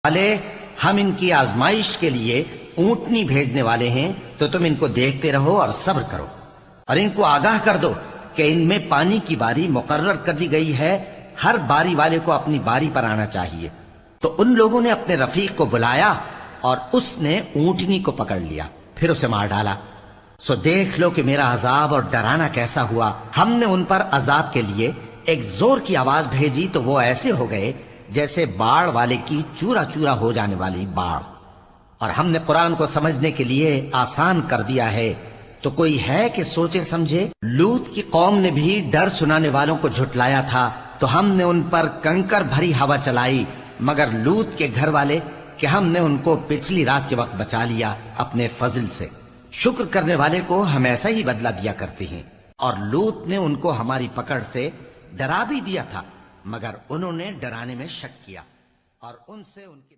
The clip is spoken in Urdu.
والے ہم ان کی آزمائش کے لیے اونٹنی بھیجنے والے ہیں، تو تم ان کو دیکھتے رہو اور صبر کرو، اور ان کو آگاہ کر دو کہ ان میں پانی کی باری مقرر کر دی گئی ہے، ہر باری والے کو اپنی باری پر آنا چاہیے۔ تو ان لوگوں نے اپنے رفیق کو بلایا اور اس نے اونٹنی کو پکڑ لیا، پھر اسے مار ڈالا۔ سو دیکھ لو کہ میرا عذاب اور ڈرانا کیسا ہوا۔ ہم نے ان پر عذاب کے لیے ایک زور کی آواز بھیجی تو وہ ایسے ہو گئے جیسے باڑ والے کی چورا چورا ہو جانے والی باڑ۔ اور ہم نے قرآن کو سمجھنے کے لیے آسان کر دیا ہے، تو کوئی ہے کہ سوچے سمجھے؟ لوط کی قوم نے بھی ڈر سنانے والوں کو جھٹلایا تھا، تو ہم نے ان پر کنکر بھری ہوا چلائی، مگر لوط کے گھر والے کہ ہم نے ان کو پچھلی رات کے وقت بچا لیا اپنے فضل سے۔ شکر کرنے والے کو ہم ایسا ہی بدلہ دیا کرتے ہیں۔ اور لوط نے ان کو ہماری پکڑ سے ڈرا بھی دیا تھا، مگر انہوں نے ڈرانے میں شک کیا، اور ان سے ان کی